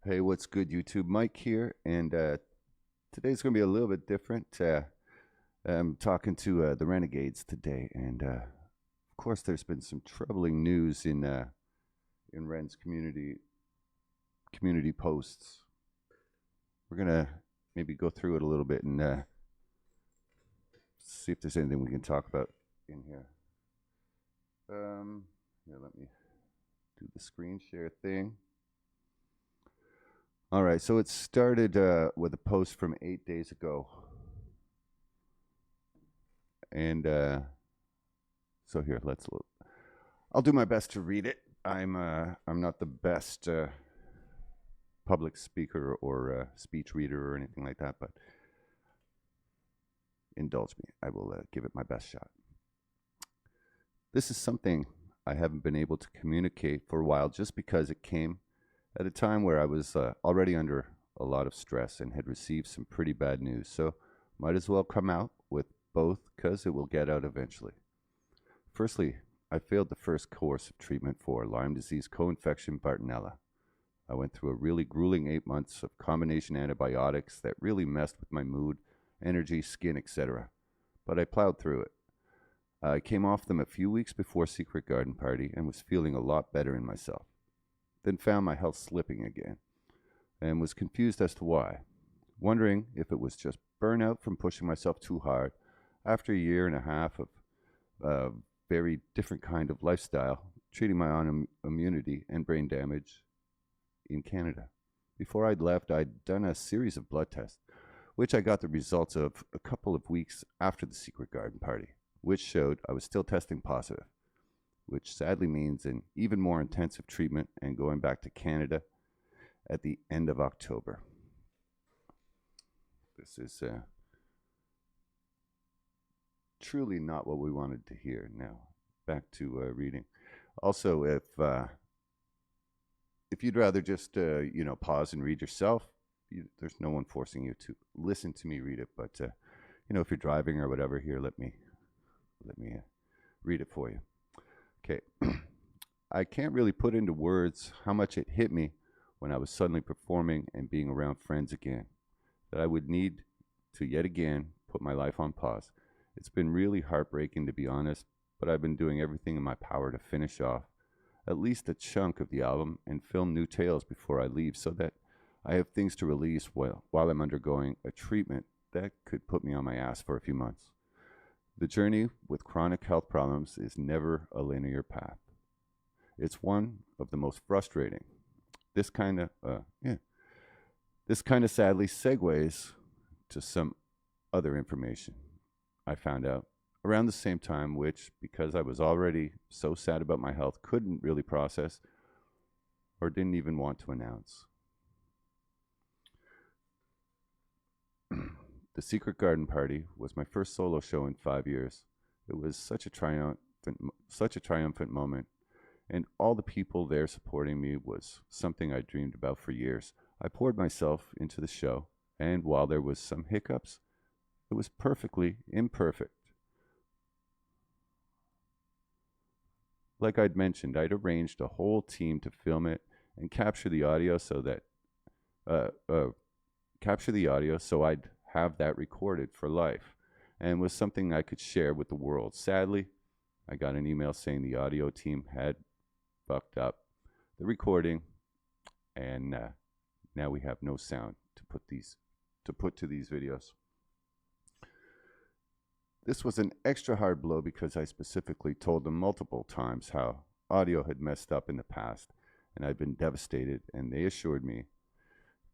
Hey, what's good, YouTube? Mike here, and today's going to be a little bit different. I'm talking to the Renegades today, and of course, there's been some troubling news in Ren's community posts. We're gonna maybe go through it a little bit and see if there's anything we can talk about in here. Here, let me do the screen share thing. All right, so it started with a post from 8 days ago. And so here, let's look. I'll do my best to read it. I'm not the best public speaker or speech reader or anything like that, but indulge me. I will give it my best shot. This is something I haven't been able to communicate for a while just because it came at a time where I was already under a lot of stress and had received some pretty bad news. So might as well come out with both because it will get out eventually. Firstly, I failed the first course of treatment for Lyme disease co-infection Bartonella. I went through a really grueling 8 months of combination antibiotics that really messed with my mood, energy, skin, etc. But I plowed through it. I came off them a few weeks before Secret Garden Party and was feeling a lot better in myself. Then found my health slipping again and was confused as to why, wondering if it was just burnout from pushing myself too hard after a year and a half of very different kind of lifestyle, treating my own immunity and brain damage in Canada. Before I'd left, I'd done a series of blood tests, which I got the results of a couple of weeks after the Secret Garden Party, which showed I was still testing positive, which sadly means an even more intensive treatment and going back to Canada at the end of October. This is truly not what we wanted to hear. Now, back to reading. Also, if you'd rather just pause and read yourself, there's no one forcing you to listen to me read it. But if you're driving or whatever, here, let me read it for you. Okay. I can't really put into words how much it hit me when I was suddenly performing and being around friends again, that I would need to yet again put my life on pause. It's been really heartbreaking, to be honest, but I've been doing everything in my power to finish off at least a chunk of the album and film new tales before I leave so that I have things to release while I'm undergoing a treatment that could put me on my ass for a few months. The journey with chronic health problems is never a linear path. It's one of the most frustrating. This kind of sadly segues to some other information I found out around the same time, which, because I was already so sad about my health, couldn't really process or didn't even want to announce. The Secret Garden Party was my first solo show in 5 years. It was such a triumphant moment, and all the people there supporting me was something I dreamed about for years. I poured myself into the show, and while there was some hiccups, it was perfectly imperfect. Like I'd mentioned, I'd arranged a whole team to film it and capture the audio so I'd have that recorded for life and was something I could share with the world. Sadly, I got an email saying the audio team had fucked up the recording, and now we have no sound to put to these videos. This was an extra hard blow because I specifically told them multiple times how audio had messed up in the past and I'd been devastated, and they assured me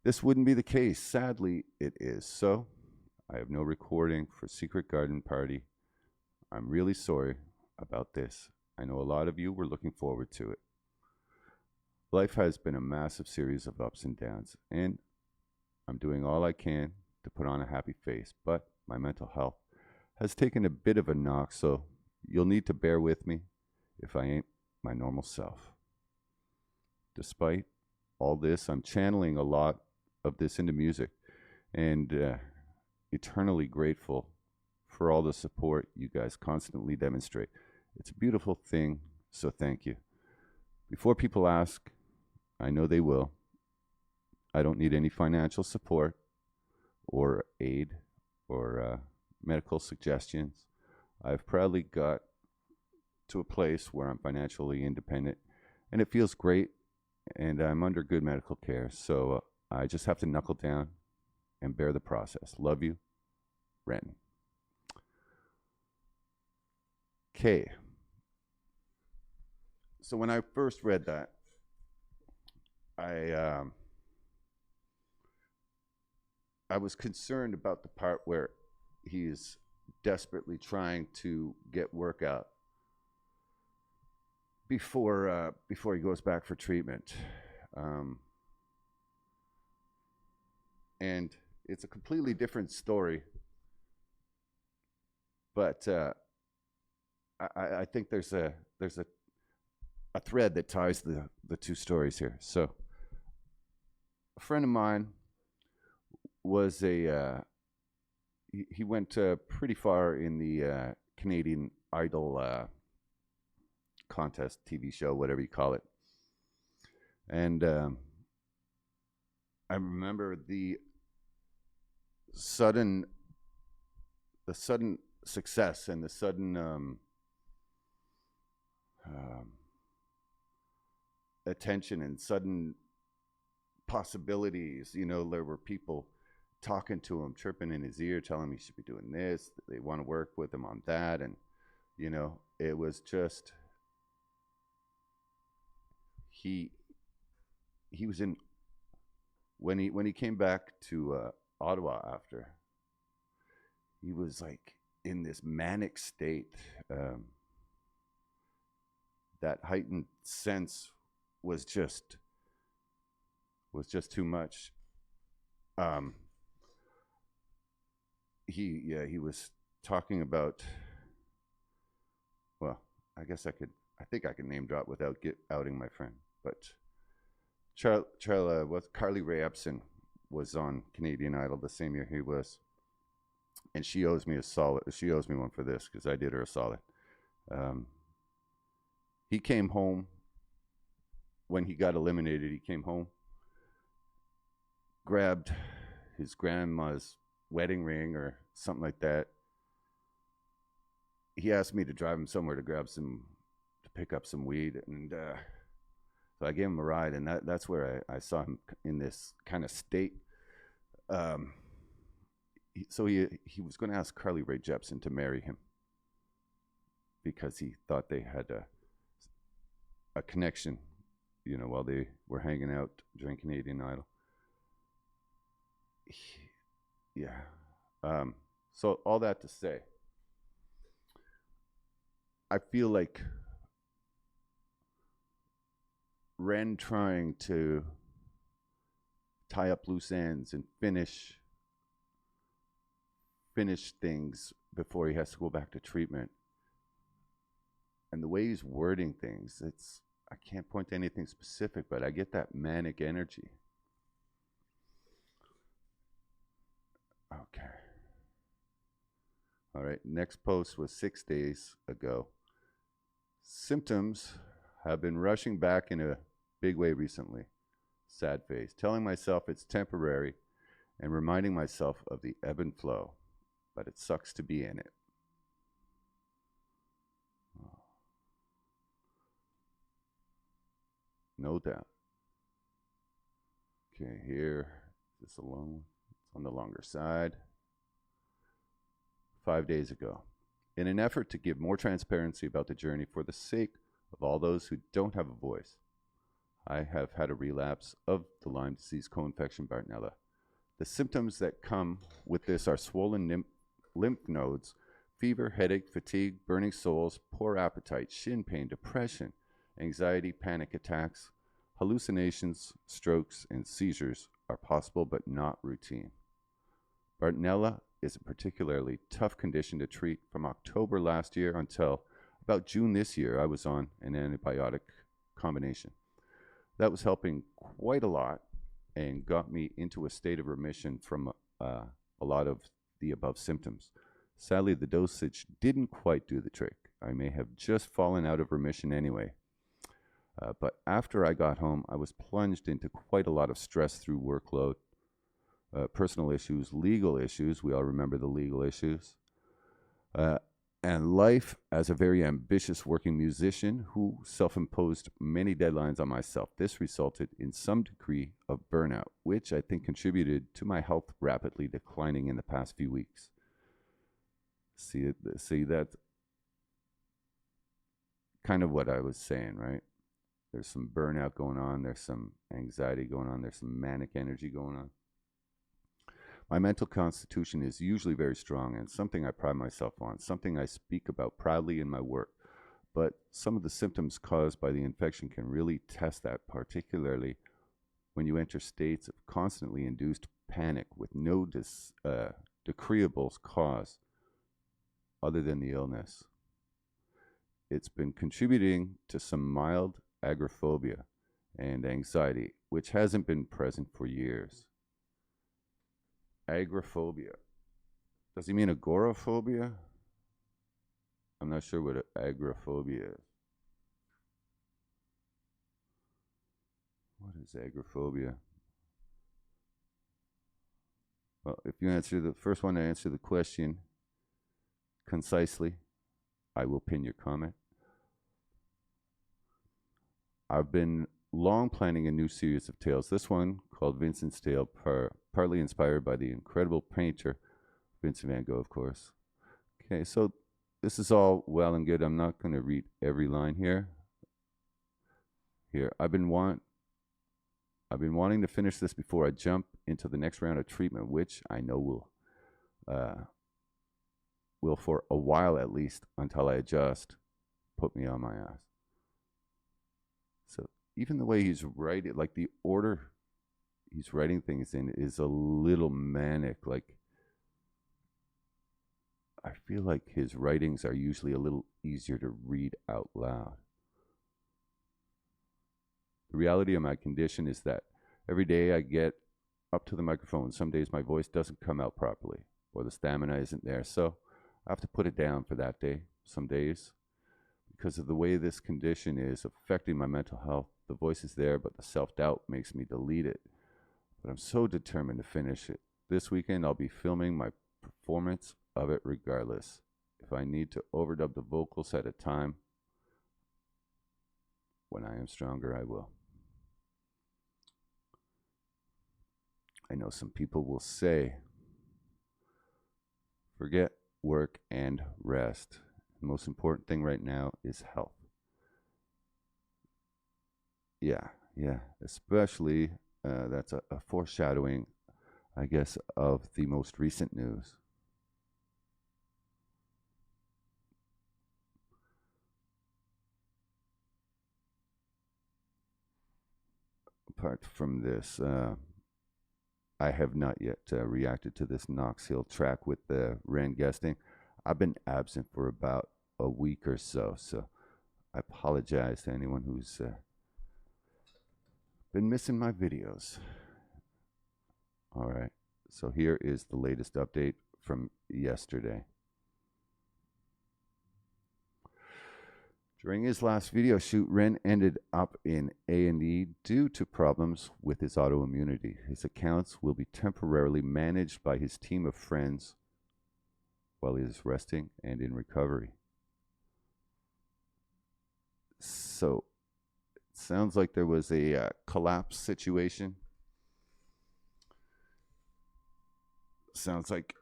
this wouldn't be the case. Sadly, it is. So I have no recording for Secret Garden Party. I'm really sorry about this. I know a lot of you were looking forward to it. Life has been a massive series of ups and downs, and I'm doing all I can to put on a happy face, but my mental health has taken a bit of a knock, so you'll need to bear with me if I ain't my normal self. Despite all this, I'm channeling a lot of this into music, and eternally grateful for all the support you guys constantly demonstrate. It's a beautiful thing, so thank you. Before people ask, I know they will, I don't need any financial support or aid or medical suggestions. I've proudly got to a place where I'm financially independent, and it feels great, and I'm under good medical care. So I just have to knuckle down and bear the process. Love you, Ren. Okay. So when I first read that, I was concerned about the part where he's desperately trying to get work out before he goes back for treatment, and it's a completely different story. But I think there's a thread that ties the two stories here. So a friend of mine was he went pretty far in the Canadian Idol contest, TV show, whatever you call it. And I remember the sudden success and the sudden attention and sudden possibilities. You know, there were people talking to him, chirping in his ear, telling him he should be doing this. They want to work with him on that. And, you know, it was just, he was in, when he came back to Ottawa after, he was like in this manic state. That heightened sense was just too much. He was talking about, well, I think I can name drop without outing my friend, but Carly Rae Jepsen was on Canadian Idol the same year he was, and she owes me one for this because I did her a solid. He came home when he got eliminated. He came home, grabbed his grandma's wedding ring or something like that. He asked me to drive him somewhere to pick up some weed, and so I gave him a ride, and that's where I saw him in this kind of state. So he was going to ask Carly Rae Jepsen to marry him because he thought they had a connection, you know, while they were hanging out during Canadian Idol. So all that to say, I feel like Ren trying to tie up loose ends and finish things before he has to go back to treatment, and the way he's wording things, I can't point to anything specific, but I get that manic energy. Okay. All right, next post was 6 days ago. Symptoms have been rushing back in a big way recently. Sad face. Telling myself it's temporary and reminding myself of the ebb and flow, but it sucks to be in it. No doubt. Okay, here, is this alone? It's on the longer side. 5 days ago. In an effort to give more transparency about the journey for the sake of all those who don't have a voice, I have had a relapse of the Lyme disease co-infection Bartonella. The symptoms that come with this are swollen lymph nodes, fever, headache, fatigue, burning soles, poor appetite, shin pain, depression, anxiety, panic attacks, hallucinations, strokes, and seizures are possible but not routine. Bartonella is a particularly tough condition to treat. From October last year until about June this year, I was on an antibiotic combination. That was helping quite a lot and got me into a state of remission from a lot of the above symptoms. Sadly, the dosage didn't quite do the trick. I may have just fallen out of remission anyway. But after I got home, I was plunged into quite a lot of stress through workload, personal issues, legal issues. We all remember the legal issues. Uh, and life as a very ambitious working musician who self-imposed many deadlines on myself. This resulted in some degree of burnout, which I think contributed to my health rapidly declining in the past few weeks. See, that's kind of what I was saying, right? There's some burnout going on. There's some anxiety going on. There's some manic energy going on. My mental constitution is usually very strong and something I pride myself on, something I speak about proudly in my work. But some of the symptoms caused by the infection can really test that, particularly when you enter states of constantly induced panic with no decreeable cause other than the illness. It's been contributing to some mild agoraphobia and anxiety, which hasn't been present for years. Agoraphobia. Does he mean agoraphobia? I'm not sure what agoraphobia is. What is agoraphobia? Well, if you answer the first one to answer the question concisely, I will pin your comment. I've been long planning a new series of tales. This one, called Vincent's Tale, partly inspired by the incredible painter Vincent van Gogh, of course. Okay, so this is all well and good. I'm not going to read every line here. I've been wanting to finish this before I jump into the next round of treatment, which I know will for a while at least, until I adjust, put me on my ass. So even the way he's writing, like the order he's writing things in is a little manic. Like, I feel like his writings are usually a little easier to read out loud. The reality of my condition is that every day I get up to the microphone, some days my voice doesn't come out properly or the stamina isn't there. So I have to put it down for that day. Some days, because of the way this condition is affecting my mental health, the voice is there, but the self-doubt makes me delete it. But I'm so determined to finish it. This weekend, I'll be filming my performance of it regardless. If I need to overdub the vocals at a time, when I am stronger, I will. I know some people will say, forget work and rest. The most important thing right now is health. Yeah, especially that's a foreshadowing, I guess, of the most recent news. Apart from this, I have not yet reacted to this Knox Hill track with Ren guesting. I've been absent for about a week or so, so I apologize to anyone who's been missing my videos. All right, so here is the latest update from yesterday. During his last video shoot, Ren ended up in A&E due to problems with his autoimmunity. His accounts will be temporarily managed by his team of friends while he is resting and in recovery. So, it sounds like there was a collapse situation. Sounds like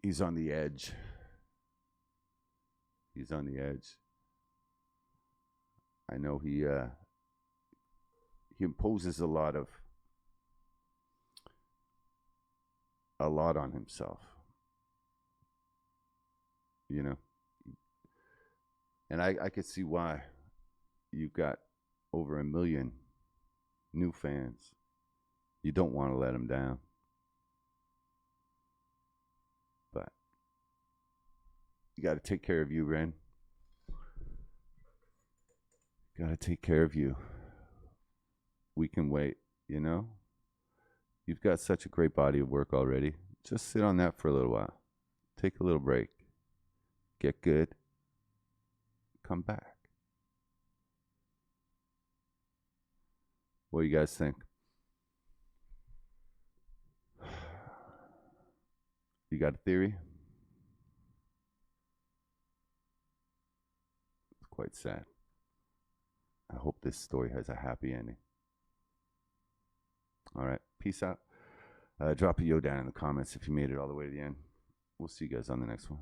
he's on the edge. He's on the edge. I know he imposes a lot on himself, you know, and I could see why. You've got over 1 million new fans. You don't want to let them down, but you got to take care of you, Ren. Got to take care of you. We can wait, you know? You've got such a great body of work already. Just sit on that for a little while. Take a little break. Get good. Come back. What do you guys think? You got a theory? It's quite sad. I hope this story has a happy ending. All right. Peace out. Drop a yo down in the comments if you made it all the way to the end. We'll see you guys on the next one.